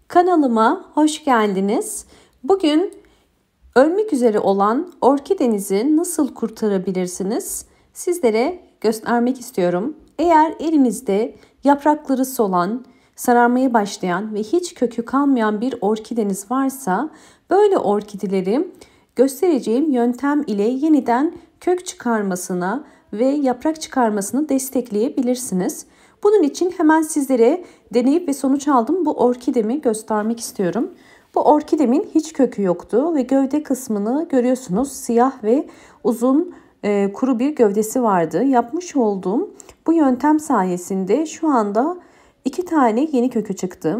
Kanalıma hoş geldiniz. Bugün ölmek üzere olan orkidenizi nasıl kurtarabilirsiniz? Sizlere göstermek istiyorum. Eğer elinizde yaprakları solan, sararmaya başlayan ve hiç kökü kalmayan bir orkideniz varsa böyle orkideleri göstereceğim yöntem ile yeniden kök çıkarmasına ve yaprak çıkarmasını destekleyebilirsiniz. Bunun için hemen sizlere deneyip ve sonuç aldım bu orkidemi göstermek istiyorum. Bu orkidemin hiç kökü yoktu ve gövde kısmını görüyorsunuz, siyah ve uzun kuru bir gövdesi vardı. Yapmış olduğum bu yöntem sayesinde şu anda 2 tane yeni kökü çıktı.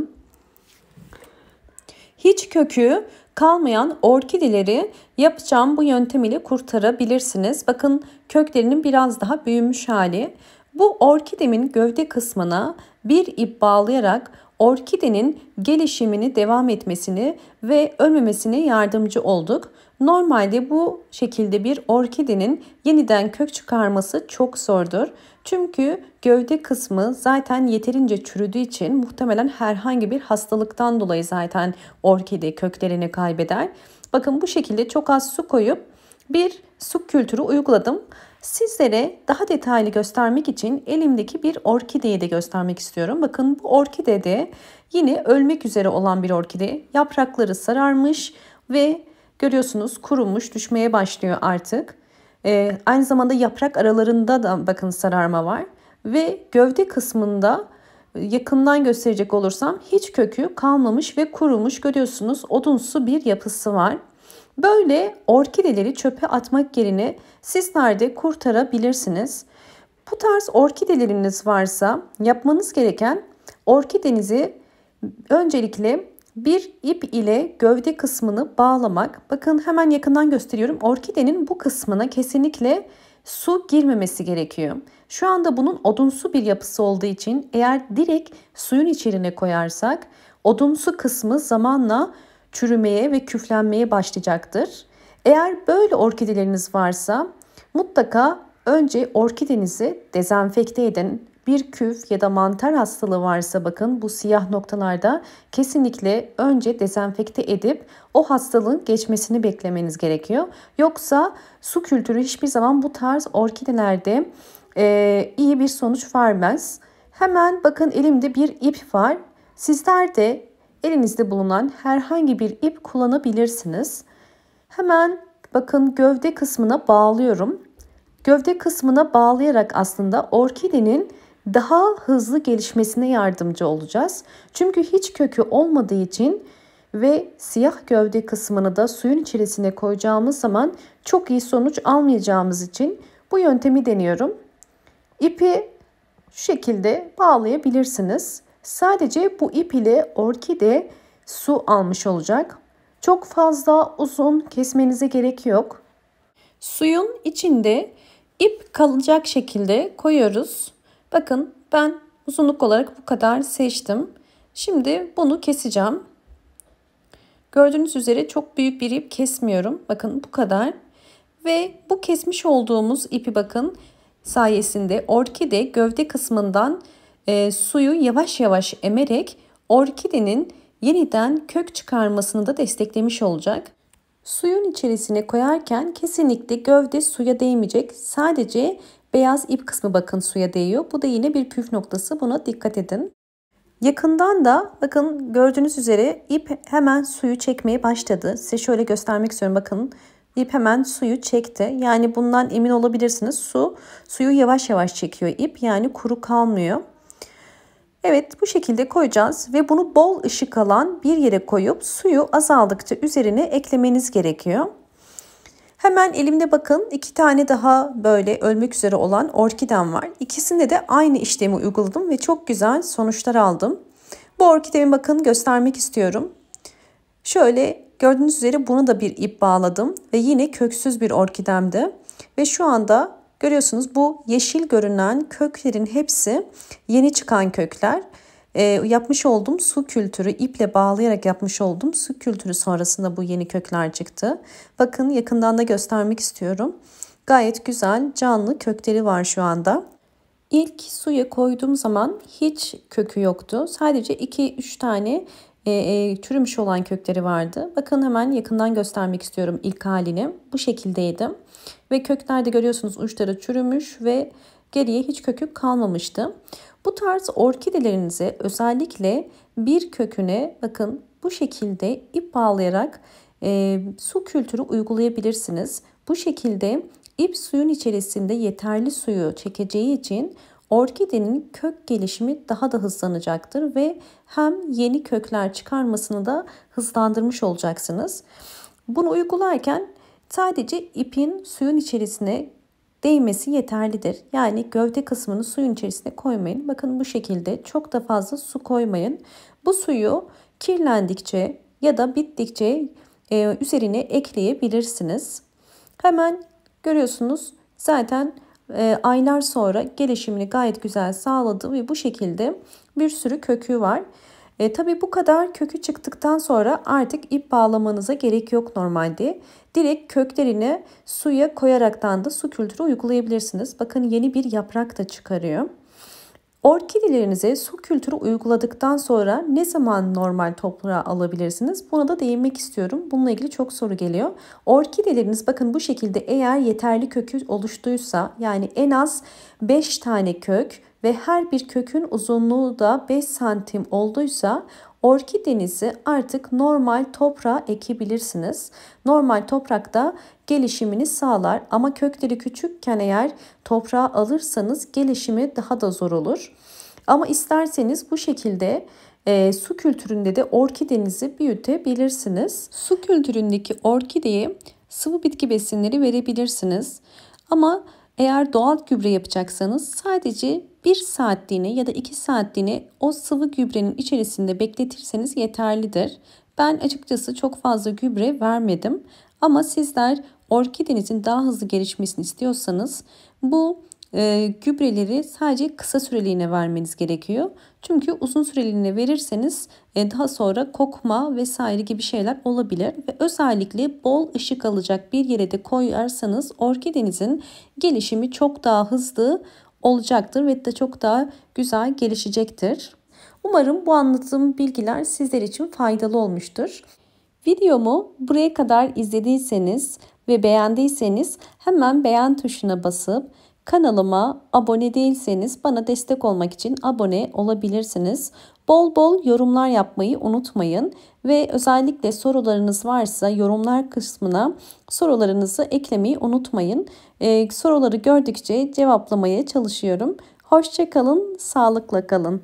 Hiç kökü kalmayan orkideleri yapacağım bu yöntem ile kurtarabilirsiniz. Bakın köklerinin biraz daha büyümüş hali. Bu orkidemin gövde kısmına bir ip bağlayarak orkidenin gelişimini devam etmesini ve ölmemesine yardımcı olduk. Normalde bu şekilde bir orkidenin yeniden kök çıkarması çok zordur. Çünkü gövde kısmı zaten yeterince çürüdüğü için muhtemelen herhangi bir hastalıktan dolayı zaten orkide köklerini kaybeder. Bakın bu şekilde çok az su koyup bir su kültürü uyguladım. Sizlere daha detaylı göstermek için elimdeki bir orkideyi de göstermek istiyorum. Bakın bu orkide de yine ölmek üzere olan bir orkide. Yaprakları sararmış ve görüyorsunuz kurumuş, düşmeye başlıyor artık. Aynı zamanda yaprak aralarında da bakın sararma var. Ve gövde kısmında yakından gösterecek olursam hiç kökü kalmamış ve kurumuş, görüyorsunuz odunsu bir yapısı var. Böyle orkideleri çöpe atmak yerine sizler de kurtarabilirsiniz. Bu tarz orkideleriniz varsa yapmanız gereken orkidenizi öncelikle bir ip ile gövde kısmını bağlamak. Bakın hemen yakından gösteriyorum. Orkidenin bu kısmına kesinlikle su girmemesi gerekiyor. Şu anda bunun odunsu bir yapısı olduğu için eğer direkt suyun içine koyarsak odunsu kısmı zamanla çürümeye ve küflenmeye başlayacaktır. Eğer böyle orkideleriniz varsa mutlaka önce orkidenizi dezenfekte edin. Bir küf ya da mantar hastalığı varsa bakın bu siyah noktalarda kesinlikle önce dezenfekte edip o hastalığın geçmesini beklemeniz gerekiyor. Yoksa su kültürü hiçbir zaman bu tarz orkidelerde iyi bir sonuç vermez. Hemen bakın elimde bir ip var. Sizler de elinizde bulunan herhangi bir ip kullanabilirsiniz. Hemen bakın gövde kısmına bağlıyorum. Gövde kısmına bağlayarak aslında orkidenin daha hızlı gelişmesine yardımcı olacağız. Çünkü hiç kökü olmadığı için ve siyah gövde kısmını da suyun içerisine koyacağımız zaman çok iyi sonuç almayacağımız için bu yöntemi deniyorum. İpi şu şekilde bağlayabilirsiniz. Sadece bu ip ile orkide su almış olacak. Çok fazla uzun kesmenize gerek yok. Suyun içinde ip kalacak şekilde koyuyoruz. Bakın ben uzunluk olarak bu kadar seçtim. Şimdi bunu keseceğim. Gördüğünüz üzere çok büyük bir ip kesmiyorum. Bakın bu kadar. Ve bu kesmiş olduğumuz ipi bakın sayesinde orkide gövde kısmından suyu yavaş yavaş emerek orkidenin yeniden kök çıkarmasını da desteklemiş olacak. Suyun içerisine koyarken kesinlikle gövde suya değmeyecek. Sadece beyaz ip kısmı bakın suya değiyor. Bu da yine bir püf noktası. Buna dikkat edin. Yakından da bakın gördüğünüz üzere ip hemen suyu çekmeye başladı. Size şöyle göstermek istiyorum. Bakın ip hemen suyu çekti. Yani bundan emin olabilirsiniz. Suyu yavaş yavaş çekiyor ip. Yani kuru kalmıyor. Evet bu şekilde koyacağız ve bunu bol ışık alan bir yere koyup suyu azaldıkça üzerine eklemeniz gerekiyor. Hemen elimde bakın 2 tane daha böyle ölmek üzere olan orkidem var. İkisinde de aynı işlemi uyguladım ve çok güzel sonuçlar aldım. Bu orkidemi bakın göstermek istiyorum. Şöyle gördüğünüz üzere bunu da bir ip bağladım ve yine köksüz bir orkidemdi. Ve şu anda görüyorsunuz bu yeşil görünen köklerin hepsi yeni çıkan kökler. Yapmış olduğum su kültürü, iple bağlayarak yapmış olduğum su kültürü sonrasında bu yeni kökler çıktı. Bakın yakından da göstermek istiyorum. Gayet güzel canlı kökleri var şu anda. İlk suya koyduğum zaman hiç kökü yoktu. Sadece 2-3 tane çürümüş olan kökleri vardı. Bakın hemen yakından göstermek istiyorum ilk halini. Bu şekildeydi. Ve köklerde görüyorsunuz uçları çürümüş ve geriye hiç kökü kalmamıştı. Bu tarz orkidelerinize özellikle bir köküne bakın bu şekilde ip bağlayarak su kültürü uygulayabilirsiniz. Bu şekilde ip suyun içerisinde yeterli suyu çekeceği için orkidenin kök gelişimi daha da hızlanacaktır ve hem yeni kökler çıkarmasını da hızlandırmış olacaksınız. Bunu uygularken sadece ipin suyun içerisine değmesi yeterlidir. Yani gövde kısmını suyun içerisine koymayın. Bakın bu şekilde çok da fazla su koymayın. Bu suyu kirlendikçe ya da bittikçe üzerine ekleyebilirsiniz. Hemen görüyorsunuz zaten aylar sonra gelişimini gayet güzel sağladı ve bu şekilde bir sürü kökü var. Tabii bu kadar kökü çıktıktan sonra artık ip bağlamanıza gerek yok normalde. Direkt köklerini suya koyaraktan da su kültürü uygulayabilirsiniz. Bakın yeni bir yaprak da çıkarıyor. Orkidelerinize su kültürü uyguladıktan sonra ne zaman normal toprağa alabilirsiniz? Buna da değinmek istiyorum. Bununla ilgili çok soru geliyor. Orkideleriniz bakın bu şekilde eğer yeterli kökü oluştuysa yani en az 5 tane kök ve her bir kökün uzunluğu da 5 santim olduysa orkidenizi artık normal toprağa ekebilirsiniz. Normal toprakta gelişimini sağlar ama kökleri küçükken eğer toprağa alırsanız gelişimi daha da zor olur. Ama isterseniz bu şekilde su kültüründe de orkidenizi büyütebilirsiniz. Su kültüründeki orkideye sıvı bitki besinleri verebilirsiniz. Ama eğer doğal gübre yapacaksanız sadece 1 saatliğine ya da 2 saatliğine o sıvı gübrenin içerisinde bekletirseniz yeterlidir. Ben açıkçası çok fazla gübre vermedim. Ama sizler orkidenizin daha hızlı gelişmesini istiyorsanız bu gübreleri sadece kısa süreliğine vermeniz gerekiyor. Çünkü uzun süreliğine verirseniz daha sonra kokma vesaire gibi şeyler olabilir. Ve özellikle bol ışık alacak bir yere de koyarsanız orkidenizin gelişimi çok daha hızlı olacaktır ve de çok daha güzel gelişecektir. Umarım bu anlattığım bilgiler sizler için faydalı olmuştur. Videomu buraya kadar izlediyseniz ve beğendiyseniz hemen beğen tuşuna basıp kanalıma abone değilseniz bana destek olmak için abone olabilirsiniz. Bol bol yorumlar yapmayı unutmayın ve özellikle sorularınız varsa yorumlar kısmına sorularınızı eklemeyi unutmayın. Soruları gördükçe cevaplamaya çalışıyorum. Hoşça kalın, sağlıkla kalın.